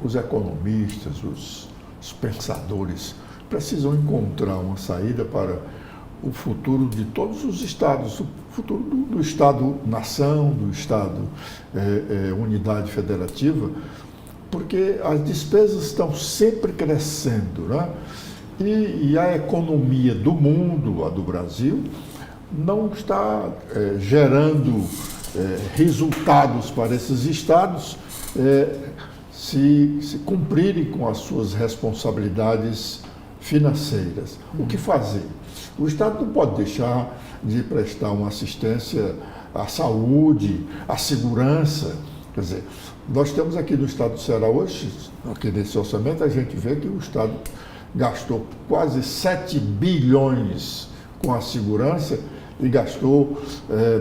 os economistas, os pensadores precisam encontrar uma saída para o futuro de todos os estados, o futuro do Estado-nação, do Estado-unidade federativa, porque as despesas estão sempre crescendo, né? E a economia do mundo, a do Brasil, não está gerando resultados para esses estados se cumprirem com as suas responsabilidades financeiras. O que fazer? O Estado não pode deixar de prestar uma assistência à saúde, à segurança. Quer dizer, nós temos aqui no Estado do Ceará hoje, aqui nesse orçamento, a gente vê que o Estado gastou quase 7 bilhões com a segurança e gastou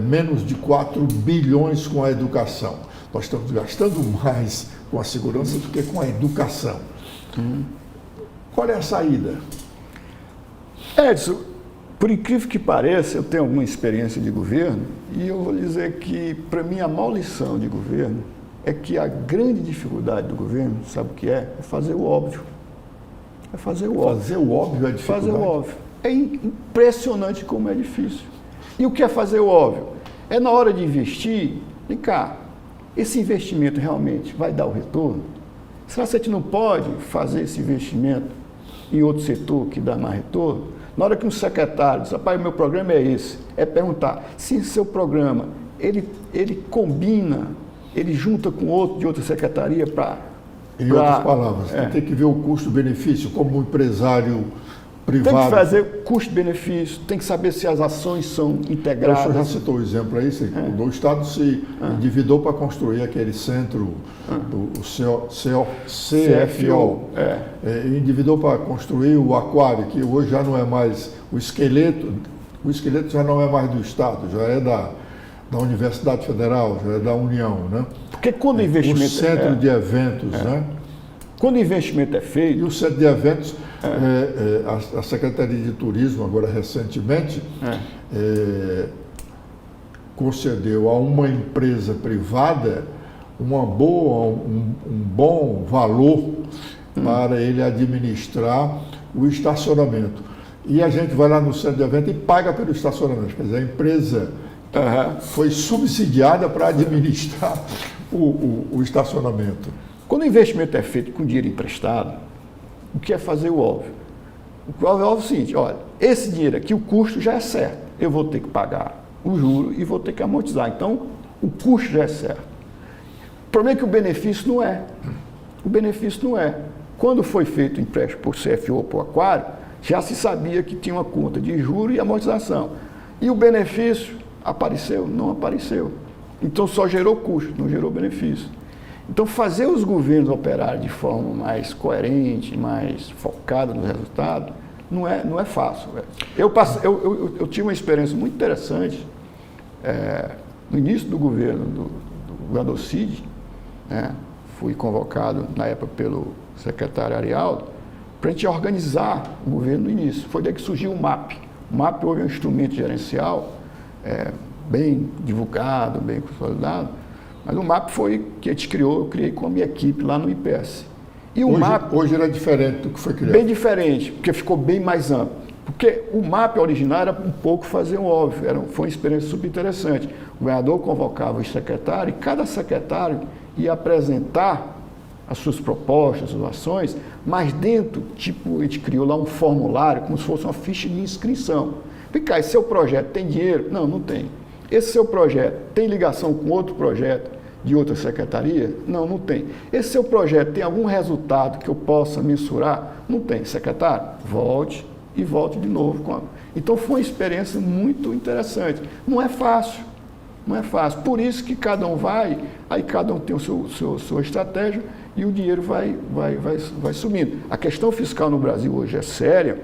menos de 4 bilhões com a educação. Nós estamos gastando mais com a segurança do que com a educação. Qual é a saída? Edson, por incrível que pareça, eu tenho alguma experiência de governo e eu vou dizer que, para mim, a maior lição de governo é que a grande dificuldade do governo, sabe o que é? É fazer o óbvio. É fazer o óbvio. Fazer o óbvio é difícil. Fazer o óbvio. É impressionante como é difícil. E o que é fazer o óbvio? É na hora de investir, vem cá, esse investimento realmente vai dar o retorno? Será que a gente não pode fazer esse investimento em outro setor que dá mais retorno? Na hora que um secretário diz, rapaz, o meu programa é esse, é perguntar se seu programa, ele combina, ele junta com outro de outra secretaria para... Em outras palavras, tem que ver o custo-benefício como empresário privado. Tem que fazer custo-benefício, tem que saber se as ações são integradas. O senhor já citou o exemplo aí, o Estado se endividou para construir aquele centro, o CFO, endividou para construir o aquário, que hoje já não é mais o esqueleto já não é mais do Estado, já é da Universidade Federal, já é da União, né? Porque quando o investimento... O centro de eventos, né? Quando o investimento é feito... E o centro de eventos, a Secretaria de Turismo, agora recentemente, concedeu a uma empresa privada um bom valor para ele administrar o estacionamento. E a gente vai lá no centro de evento e paga pelo estacionamento. Quer dizer, a empresa foi subsidiada para administrar o estacionamento. Quando o investimento é feito com dinheiro emprestado, o que é fazer o óbvio? O óbvio é o seguinte, olha, esse dinheiro aqui, o custo já é certo. Eu vou ter que pagar o juro e vou ter que amortizar. Então, o custo já é certo. O problema é que o benefício não é. O benefício não é. Quando foi feito o empréstimo por CFO ou por aquário, já se sabia que tinha uma conta de juro e amortização. E o benefício apareceu? Não apareceu. Então, só gerou custo, não gerou benefício. Então, fazer os governos operarem de forma mais coerente, mais focada no resultado, não é fácil. Eu tive uma experiência muito interessante no início do governo do governador Cid, fui convocado na época pelo secretário Arialdo, para a gente organizar o governo no início. Foi daí que surgiu o MAP. O MAP hoje é um instrumento gerencial bem divulgado, bem consolidado, mas o MAP foi que a gente criou, eu criei com a minha equipe lá no IPS. E o MAP... Hoje era diferente do que foi criado. Bem diferente, porque ficou bem mais amplo. Porque o MAP original era um pouco fazer um óbvio, foi uma experiência super interessante. O governador convocava os secretários e cada secretário ia apresentar as suas propostas, as suas ações, mas dentro, a gente criou lá um formulário, como se fosse uma ficha de inscrição. Vem cá, esse seu projeto tem dinheiro? Não, não tem. Esse seu projeto tem ligação com outro projeto de outra secretaria? Não, não tem. Esse seu projeto tem algum resultado que eu possa mensurar? Não tem. Secretário, volte e volte de novo. Então foi uma experiência muito interessante. Não é fácil. Não é fácil. Por isso que cada um vai, aí cada um tem sua estratégia e o dinheiro vai sumindo. A questão fiscal no Brasil hoje é séria.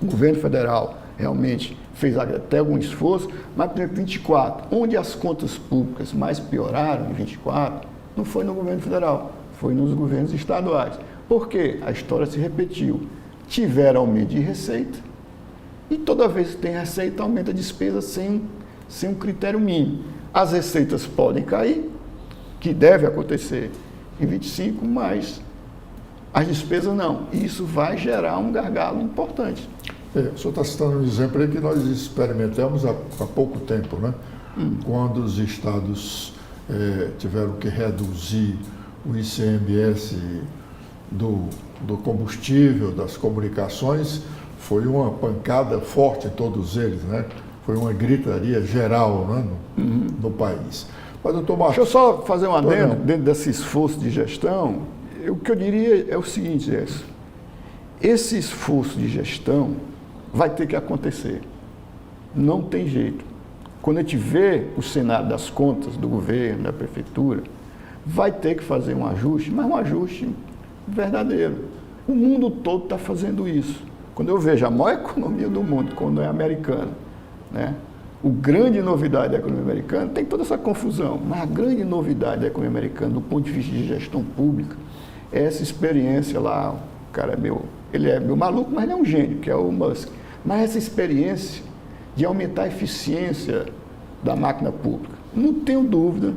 O governo federal realmente fez até algum esforço, mas, por exemplo, 24, onde as contas públicas mais pioraram em 24, não foi no governo federal, foi nos governos estaduais. Por quê? A história se repetiu. Tiveram aumento de receita e toda vez que tem receita, aumenta a despesa sem um critério mínimo. As receitas podem cair, que deve acontecer em 25, mas As despesas não. E isso vai gerar um gargalo importante. O senhor está citando um exemplo aí que nós experimentamos há pouco tempo, né? Quando os estados tiveram que reduzir o ICMS do combustível, das comunicações, foi uma pancada forte em todos eles, né? Foi uma gritaria geral, né, no país. Mas, doutor Marcos... Deixa eu só fazer um adendo dentro desse esforço de gestão. O que eu diria é o seguinte, esse esforço de gestão vai ter que acontecer. Não tem jeito. Quando a gente vê o cenário das contas do governo, da prefeitura, vai ter que fazer um ajuste, mas um ajuste verdadeiro. O mundo todo está fazendo isso. Quando eu vejo a maior economia do mundo, quando é americana, né? A grande novidade da economia americana, tem toda essa confusão, mas a grande novidade da economia americana, do ponto de vista de gestão pública, é essa experiência lá. O cara ele é meio maluco, mas ele é um gênio, que é o Musk. Mas essa experiência de aumentar a eficiência da máquina pública, não tenho dúvida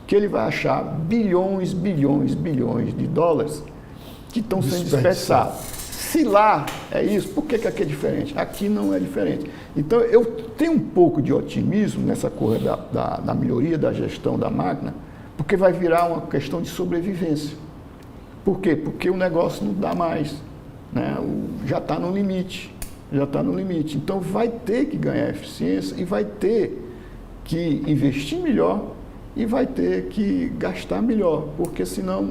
que ele vai achar bilhões de dólares que estão sendo desperdiçados. Se lá é isso, por que aqui é diferente? Aqui não é diferente. Então, eu tenho um pouco de otimismo nessa coisa da melhoria da gestão da máquina, porque vai virar uma questão de sobrevivência. Por quê? Porque o negócio não dá mais, né? Já está no limite. Então, vai ter que ganhar eficiência e vai ter que investir melhor e vai ter que gastar melhor, porque senão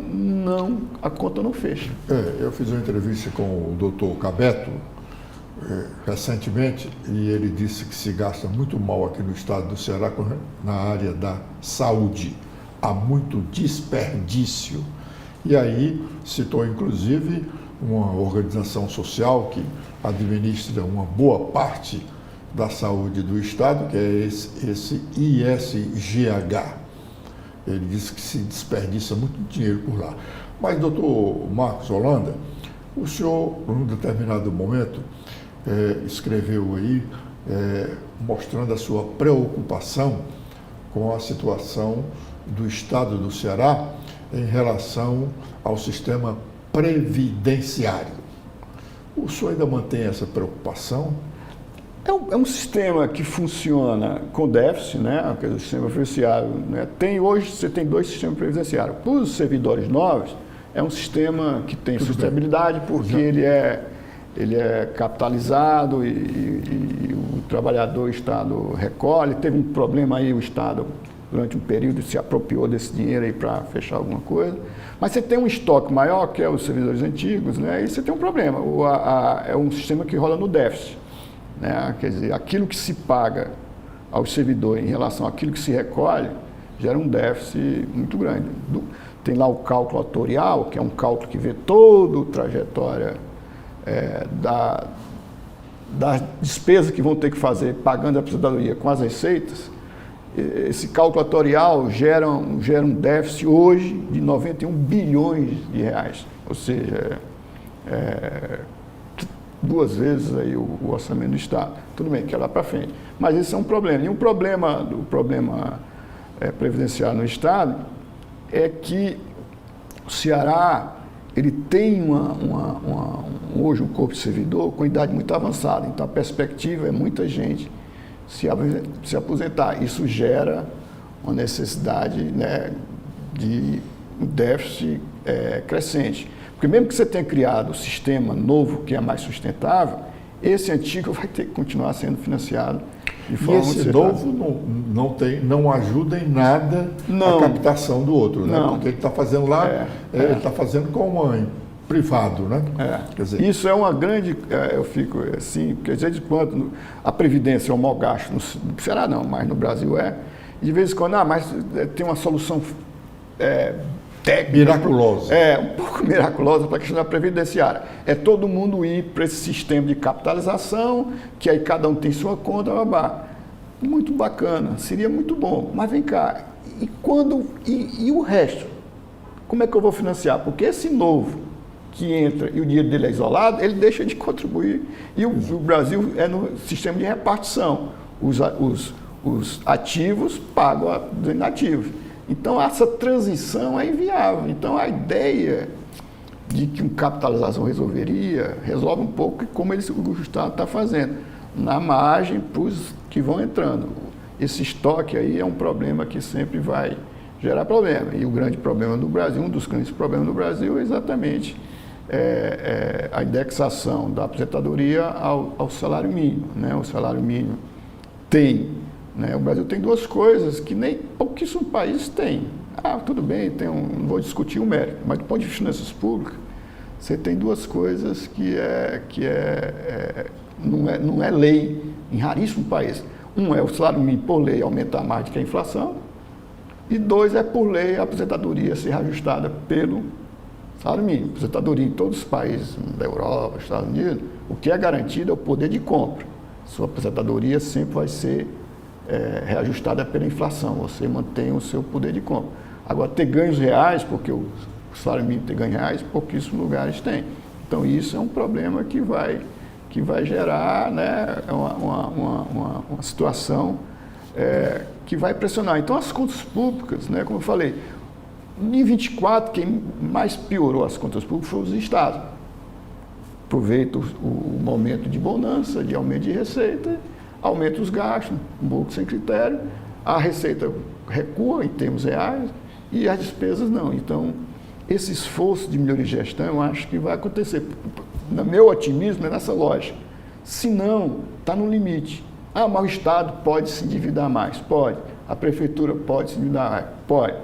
a conta não fecha. Eu fiz uma entrevista com o doutor Cabeto recentemente e ele disse que se gasta muito mal aqui no estado do Ceará na área da saúde. Há muito desperdício. E aí citou inclusive uma organização social que administra uma boa parte da saúde do estado, que é esse ISGH. Ele disse que se desperdiça muito dinheiro por lá. Mas, doutor Marcos Holanda, o senhor, num determinado momento, escreveu aí, mostrando a sua preocupação com a situação do estado do Ceará em relação ao sistema previdenciário. O senhor ainda mantém essa preocupação? É um sistema que funciona com déficit, né? O sistema previdenciário, né? Hoje você tem dois sistemas previdenciários. Para os servidores novos, é um sistema que tem sustentabilidade, porque ele é capitalizado e o trabalhador, o Estado recolhe. Teve um problema aí, o Estado, durante um período, se apropriou desse dinheiro aí para fechar alguma coisa. Mas você tem um estoque maior, que é os servidores antigos, né? E você tem um problema. É um sistema que rola no déficit. Né? Quer dizer, aquilo que se paga aos servidores em relação àquilo que se recolhe gera um déficit muito grande. Tem lá o cálculo atorial, que é um cálculo que vê toda a trajetória da despesa que vão ter que fazer pagando a aposentadoria com as receitas. Esse cálculo atorial gera um déficit hoje de 91 bilhões de reais, ou seja, 2 vezes aí o orçamento do Estado. Tudo bem, que é lá para frente. Mas esse é um problema. E o problema previdenciário no Estado é que o Ceará ele tem hoje um corpo de servidor com idade muito avançada. Então a perspectiva é muita gente se aposentar. Isso gera uma necessidade, né, de um déficit crescente. Porque mesmo que você tenha criado um sistema novo que é mais sustentável, esse antigo vai ter que continuar sendo financiado de forma e esse novo não ajuda em nada a captação do outro, né? Porque ele está fazendo lá, ele está fazendo com privado, né? Quer dizer, isso é uma grande, eu fico assim, porque às vezes quando a Previdência é um mau gasto, no Ceará não, mas no Brasil e de vez em quando, mas tem uma solução técnica, miraculosa. Um pouco miraculosa para a questão da previdenciária. É todo mundo ir para esse sistema de capitalização, que aí cada um tem sua conta, muito bacana, seria muito bom. Mas vem cá, e o resto? Como é que eu vou financiar? Porque esse novo que entra e o dinheiro dele é isolado, ele deixa de contribuir. E o Brasil é no sistema de repartição. Os ativos pagam os inativos. Então, essa transição é inviável. Então, a ideia de que uma capitalização resolve um pouco como o Estado está fazendo, na margem para os que vão entrando. Esse estoque aí é um problema que sempre vai gerar problema. E o grande problema do Brasil, um dos grandes problemas do Brasil é exatamente a indexação da aposentadoria ao salário mínimo, né? O salário mínimo tem, né? O Brasil tem duas coisas que nem pouquíssimos países têm. Tudo bem, não vou discutir o mérito, mas do ponto de finanças públicas, você tem duas coisas que não é lei em raríssimos países. Um é o salário mínimo por lei aumentar mais do que a inflação, e dois é por lei a aposentadoria ser reajustada pelo salário mínimo. Aposentadoria em todos os países da Europa, Estados Unidos, o que é garantido é o poder de compra. Sua aposentadoria sempre vai ser reajustada pela inflação, você mantém o seu poder de compra. Agora, ter ganhos reais, porque o salário mínimo tem ganhos reais, pouquíssimos lugares têm. Então, isso é um problema que vai gerar, né, uma situação que vai pressionar. Então, as contas públicas, né, como eu falei, em 24, quem mais piorou as contas públicas foi os estados. Aproveita o momento de bonança, de aumento de receita, aumenta os gastos, um pouco sem critério, a receita recua em termos reais e as despesas não. Então, esse esforço de melhoria de gestão, eu acho que vai acontecer. No meu otimismo é nessa lógica. Se não, está no limite. Mas o Estado pode se endividar mais? Pode. A Prefeitura pode se endividar mais? Pode.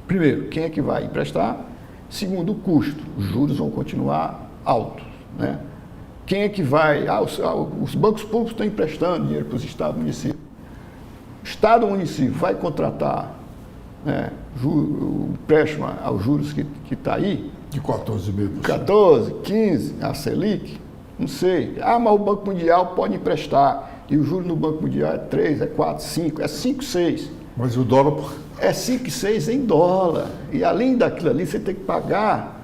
Primeiro, quem é que vai emprestar? Segundo, o custo. Os juros vão continuar altos, né? Quem é que vai? Os bancos públicos estão emprestando dinheiro para os estados e municípios. O Estado ou município vai contratar, né, o empréstimo aos juros que está aí? De 14,5%. 14, 15, a Selic? Não sei. Mas o Banco Mundial pode emprestar. E o juro no Banco Mundial é 3, é 4, 5, é 5, 6. Mas o dólar... É 5, 6 em dólar. E além daquilo ali, você tem que pagar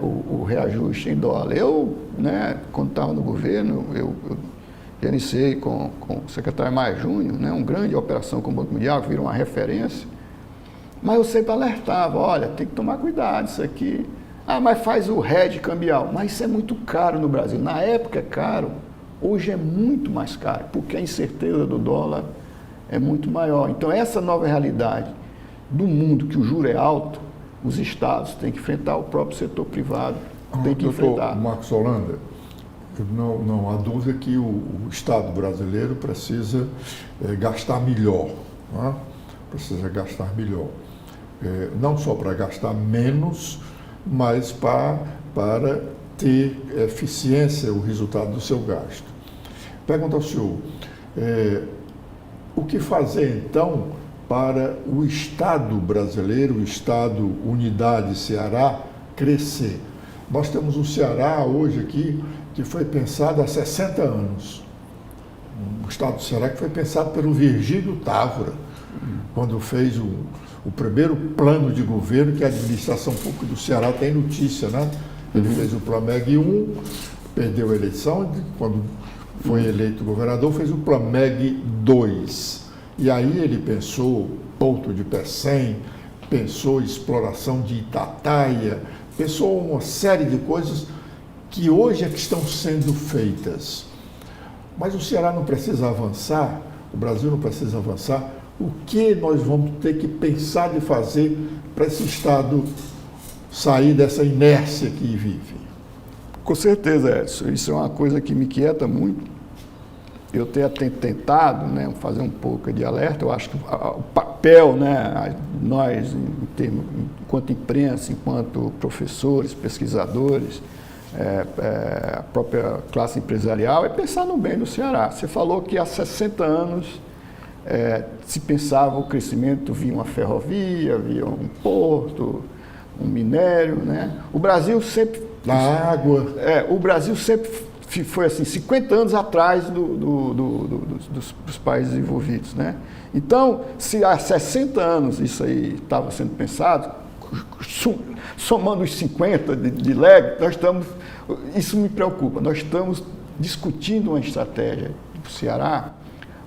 o reajuste em dólar. Eu, né, quando estava no governo, eu iniciei com o secretário Maia Júnior, né, uma grande operação com o Banco Mundial, que virou uma referência. Mas eu sempre alertava, olha, tem que tomar cuidado, isso aqui... mas faz o hedge cambial. Mas isso é muito caro no Brasil. Na época é caro, hoje é muito mais caro, porque a incerteza do dólar é muito maior. Então, essa nova realidade do mundo, que o juro é alto, os estados têm que enfrentar, o próprio setor privado tem que enfrentar. Marcos Holanda, não há dúvida que o Estado brasileiro precisa gastar melhor, não é? Precisa gastar melhor. Não só para gastar menos, mas para ter eficiência o resultado do seu gasto. Pergunta ao senhor, o que fazer então para o Estado brasileiro, o Estado Unidade Ceará, crescer? Nós temos o Ceará hoje aqui, que foi pensado há 60 anos. O Estado do Ceará que foi pensado pelo Virgílio Távora, quando fez o primeiro plano de governo que a administração pública do Ceará tem notícia, né? Ele fez o Plameg 1, perdeu a eleição, quando foi eleito governador, fez o Plameg 2. E aí ele pensou Porto de Pecém, pensou exploração de Itataia, pensou uma série de coisas que hoje é que estão sendo feitas. Mas o Ceará não precisa avançar, o Brasil não precisa avançar. O que nós vamos ter que pensar de fazer para esse Estado sair dessa inércia que vive? Com certeza, Edson. Isso é uma coisa que me inquieta muito. Eu tenho tentado, né, fazer um pouco de alerta. Eu acho que o papel, né, nós, enquanto imprensa, enquanto professores, pesquisadores, a própria classe empresarial, é pensar no bem do Ceará. Você falou que há 60 anos se pensava o crescimento via uma ferrovia, via um porto, um minério, né? O Brasil sempre... A água. O Brasil sempre foi assim, 50 anos atrás dos países desenvolvidos, né? Então, se há 60 anos isso aí estava sendo pensado, somando os 50 de lag, nós estamos... Isso me preocupa. Nós estamos discutindo uma estratégia para o Ceará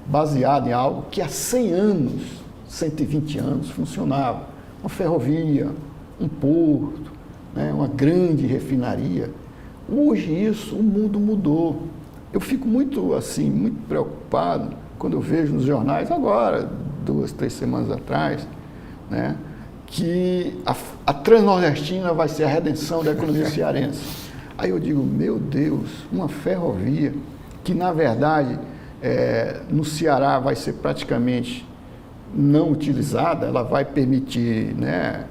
baseada em algo que há 100 anos, 120 anos funcionava. Uma ferrovia, um porto, né, uma grande refinaria. Hoje o mundo mudou. Eu fico muito assim, muito preocupado quando eu vejo nos jornais, agora, 2, 3 semanas atrás, né, que a Transnordestina vai ser a redenção da economia cearense. Aí eu digo, meu Deus, uma ferrovia que, na verdade, no Ceará vai ser praticamente não utilizada, ela vai permitir, né,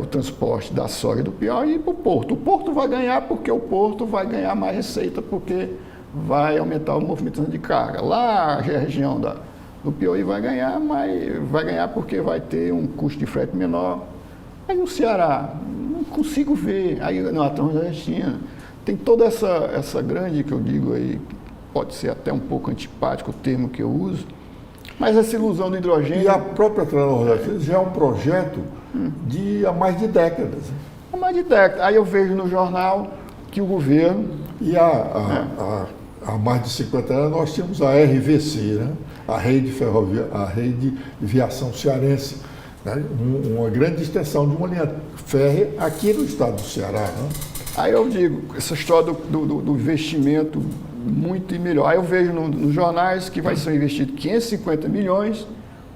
o transporte da soja do Piauí e para o Porto. O Porto vai ganhar porque o Porto vai ganhar mais receita, porque vai aumentar o movimento de carga. Lá a região do Piauí vai ganhar, mas vai ganhar porque vai ter um custo de frete menor. Aí no Ceará, não consigo ver. Aí na Transnordestina, tem toda essa grande, que eu digo aí, pode ser até um pouco antipático o termo que eu uso, mas essa ilusão do hidrogênio... E a própria Transnordestina já é um projeto de há mais de décadas. Há mais de décadas. Aí eu vejo no jornal que o governo... E há mais de 50 anos nós tínhamos a RVC, né? A Rede Ferrovia, a Rede de Viação Cearense, né? Uma grande extensão de uma linha férrea aqui no estado do Ceará. Né? Aí eu digo, essa história do investimento muito melhor. Aí eu vejo nos jornais que vai ser investido 550 milhões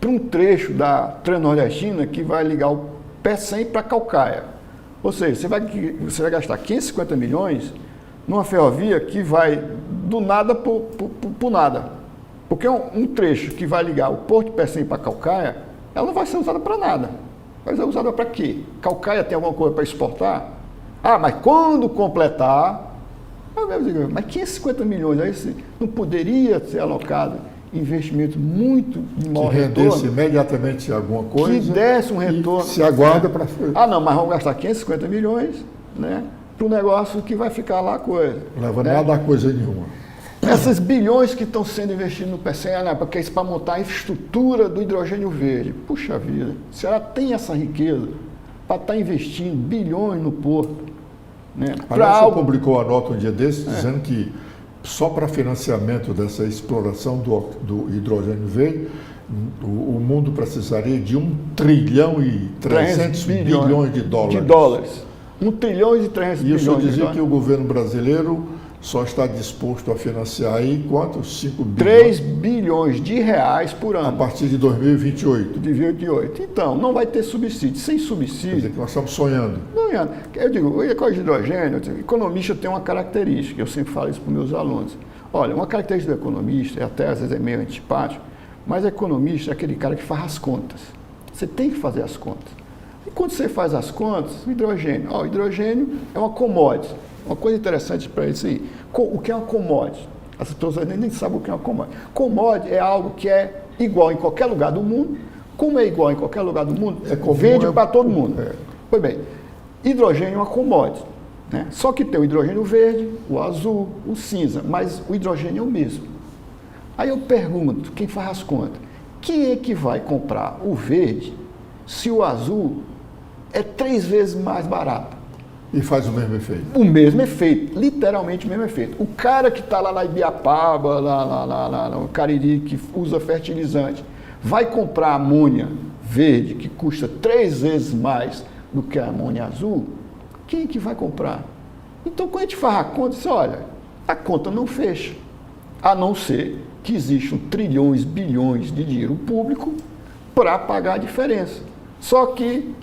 para um trecho da Transnordestina que vai ligar o Pecém para Caucaia. Ou seja, você vai gastar 550 milhões numa ferrovia que vai do nada para nada. Porque um trecho que vai ligar o Porto de Pecém para Caucaia, ela não vai ser usada para nada. Vai ser usada para quê? Caucaia tem alguma coisa para exportar? Ah, mas quando completar... Mas 550 milhões aí não poderia ser alocado em investimento muito de maior retorno? Que rendesse imediatamente alguma coisa. Que desse um retorno. Se aguarda para... Ah, não, mas vamos gastar 550 milhões, né, para um negócio que vai ficar lá a coisa. Não leva nada a coisa nenhuma. Essas bilhões que estão sendo investidos no PCE, porque é isso para montar a infraestrutura do hidrogênio verde. Puxa vida, o Ceará tem essa riqueza para estar investindo bilhões no porto. Né? Aliás, você publicou a nota um dia desses dizendo que só para financiamento dessa exploração do hidrogênio verde, o mundo precisaria de 1 trilhão e 300 bilhões de dólares. 1 trilhão e 300 bilhões. Isso dizia que o governo brasileiro só está disposto a financiar aí quantos? 5 bilhões? 3 bilhões de reais por ano. A partir de 2028. De 2028. Então, não vai ter subsídio. Sem subsídio... Quer dizer que nós estamos sonhando. Sonhando. Eu digo, o hidrogênio, o economista tem uma característica, eu sempre falo isso para os meus alunos. Olha, uma característica do economista, até às vezes é meio antipático, mas o economista é aquele cara que faz as contas. Você tem que fazer as contas. E quando você faz as contas, o hidrogênio é uma commodity. Uma coisa interessante para isso aí. O que é uma commodity? As pessoas nem sabem o que é uma commodity. Commodity é algo que é igual em qualquer lugar do mundo. Como é igual em qualquer lugar do mundo, vende para todo mundo. Pois bem, hidrogênio é uma commodity. Né? Só que tem o hidrogênio verde, o azul, o cinza, mas o hidrogênio é o mesmo. Aí eu pergunto, quem faz as contas, quem é que vai comprar o verde se o azul é 3 vezes mais barato? E faz o mesmo efeito. O mesmo efeito, literalmente o mesmo efeito. O cara que está lá na Ibiapaba, lá no Cariri, que usa fertilizante, vai comprar amônia verde, que custa 3 vezes mais do que a amônia azul, quem é que vai comprar? Então, quando a gente faz a conta, você olha, a conta não fecha, a não ser que existam trilhões, bilhões de dinheiro público para pagar a diferença. Só que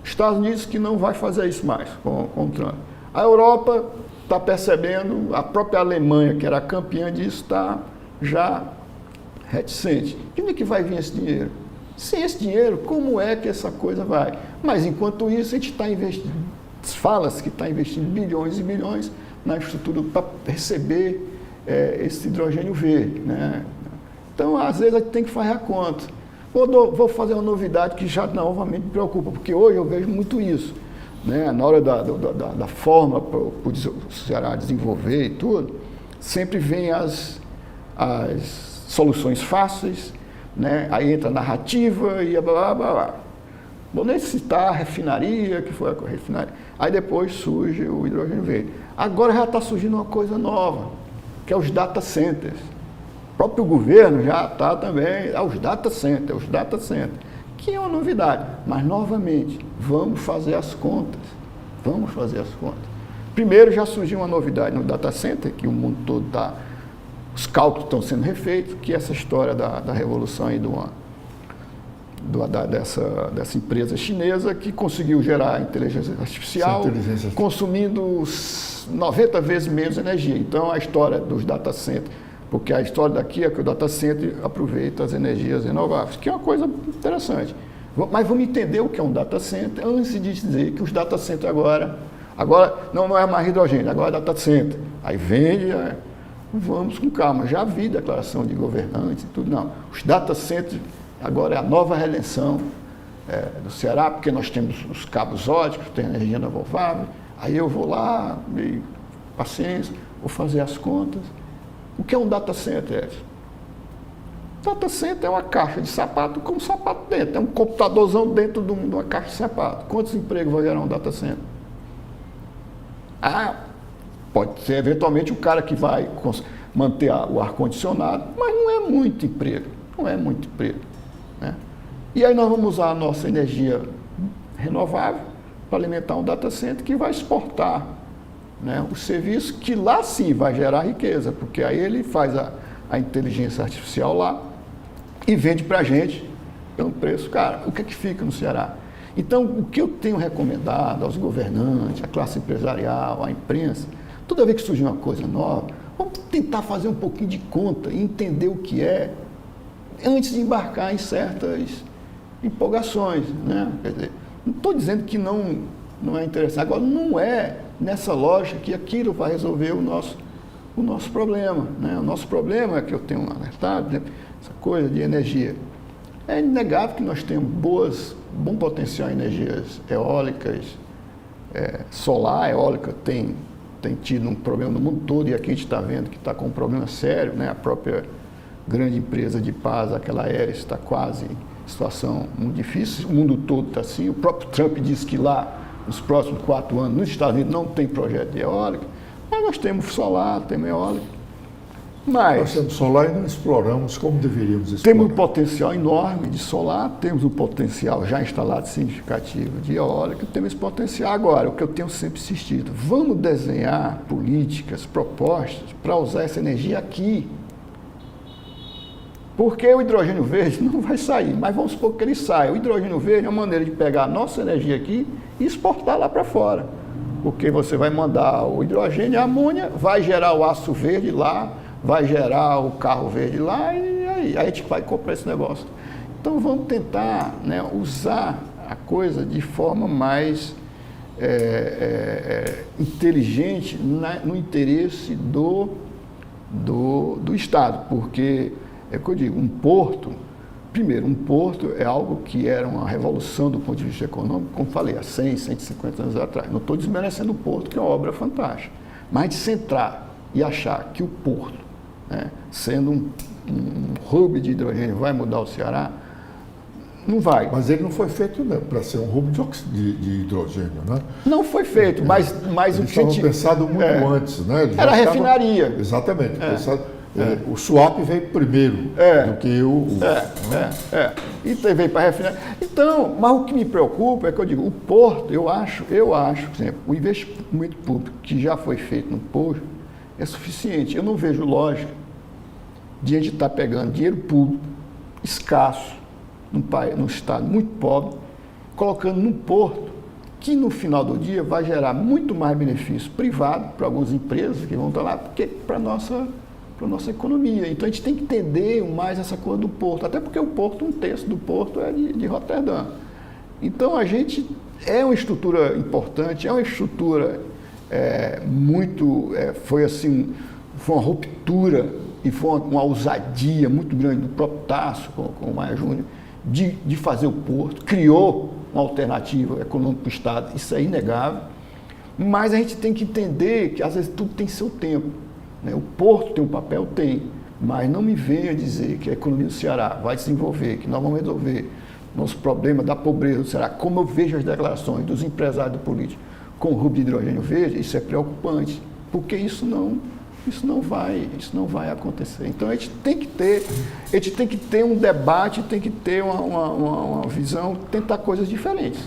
Estados Unidos que não vai fazer isso mais com o Trump. A Europa está percebendo, a própria Alemanha, que era campeã disso, está já reticente. De onde é que vai vir esse dinheiro? Sem esse dinheiro, como é que essa coisa vai? Mas, enquanto isso, a gente está investindo, fala-se que está investindo bilhões e bilhões na infraestrutura para receber esse hidrogênio verde. Né? Então, às vezes, a gente tem que fazer a conta. Vou fazer uma novidade que já novamente me preocupa, porque hoje eu vejo muito isso. Né? Na hora da forma para o Ceará desenvolver e tudo, sempre vem as soluções fáceis, né? Aí entra a narrativa e blá, blá, blá. Vou nem citar a refinaria, que foi a refinaria. Aí depois surge o hidrogênio verde. Agora já está surgindo uma coisa nova, que é os data centers. O próprio governo já está também, os data centers, que é uma novidade. Mas, novamente, vamos fazer as contas. Vamos fazer as contas. Primeiro, já surgiu uma novidade no data center, que o mundo todo está... Os cálculos estão sendo refeitos, que é essa história da revolução aí dessa empresa chinesa que conseguiu gerar inteligência artificial, consumindo 90 vezes menos energia. Então, a história dos data centers, porque a história daqui é que o data center aproveita as energias renováveis, que é uma coisa interessante. Mas vamos entender o que é um data center antes de dizer que os data centers agora não é mais hidrogênio, agora é data center. Aí vende, vamos com calma. Já vi declaração de governantes e tudo, não. Os data centers agora é a nova redenção do Ceará, porque nós temos os cabos óticos, tem energia renovável. Aí eu vou lá, meio paciência, vou fazer as contas. O que é um data center? Data center é uma caixa de sapato com um sapato dentro. É um computadorzão dentro de uma caixa de sapato. Quantos empregos vai gerar um data center? Pode ser eventualmente o cara que vai manter o ar-condicionado, mas não é muito emprego. Não é muito emprego. Né? E aí nós vamos usar a nossa energia renovável para alimentar um data center que vai exportar, né, o serviço, que lá sim vai gerar riqueza, porque aí ele faz a inteligência artificial lá e vende para a gente pelo preço. Cara, o que é que fica no Ceará? Então, o que eu tenho recomendado aos governantes, à classe empresarial, à imprensa, toda vez que surgir uma coisa nova, vamos tentar fazer um pouquinho de conta e entender o que é, antes de embarcar em certas empolgações, né? Quer dizer, não estou dizendo que não é interessante. Agora, não é nessa lógica que aquilo vai resolver o nosso problema, né? O nosso problema é que eu tenho alertado, né? Essa coisa de energia. É inegável que nós temos bom potencial em energias eólicas, solar, eólica tem tido um problema no mundo todo, e aqui a gente está vendo que está com um problema sério, né? A própria grande empresa de paz, aquela Aeres, está quase em situação muito difícil, o mundo todo está assim. O próprio Trump disse que lá, nos próximos 4 anos, nos Estados Unidos não tem projeto de eólica, mas nós temos solar, temos eólica. Mas nós temos solar e não exploramos como deveríamos explorar. Temos um potencial enorme de solar, temos um potencial já instalado significativo de eólica, temos esse potencial. Agora, o que eu tenho sempre insistido, vamos desenhar políticas, propostas para usar essa energia aqui. Porque o hidrogênio verde não vai sair, mas vamos supor que ele saia. O hidrogênio verde é uma maneira de pegar a nossa energia aqui e exportar lá para fora. Porque você vai mandar o hidrogênio e a amônia, vai gerar o aço verde lá, vai gerar o carro verde lá, e aí a gente vai comprar esse negócio. Então vamos tentar, né, usar a coisa de forma mais inteligente no interesse do Estado, porque é o que eu digo, um porto é algo que era uma revolução do ponto de vista econômico, como falei, há 100, 150 anos atrás. Não estou desmerecendo o porto, que é uma obra fantástica, mas de centrar e achar que o porto, né, sendo um hub de hidrogênio, vai mudar o Ceará, não vai. Mas ele não foi feito para ser um hub de hidrogênio, né? Não foi feito, mas o que tinha pensado muito antes, né? Era a refinaria. Exatamente. O swap veio primeiro do que E veio para a refinaria. Então, mas o que me preocupa é que eu digo, o porto, eu acho, por exemplo, o investimento público que já foi feito no porto é suficiente. Eu não vejo lógica de a gente estar pegando dinheiro público escasso num estado muito pobre, colocando num porto que no final do dia vai gerar muito mais benefício privado para algumas empresas que vão estar lá, porque para a nossa economia. Então a gente tem que entender mais essa coisa do porto, até porque o porto, 1/3 do porto é de Roterdã. Então a gente é uma estrutura importante, é uma estrutura foi uma ruptura e foi uma ousadia muito grande do próprio Tasso com o Maia Júnior de fazer o porto, criou uma alternativa econômica para o Estado, isso é inegável, mas a gente tem que entender que às vezes tudo tem seu tempo. O porto tem um papel? Tem, mas não me venha dizer que a economia do Ceará vai desenvolver, que nós vamos resolver nosso problema da pobreza do Ceará, como eu vejo as declarações dos empresários do político com o hub de hidrogênio verde, isso é preocupante, porque isso não vai acontecer. Então a gente tem que ter um debate, tem que ter uma visão, tentar coisas diferentes.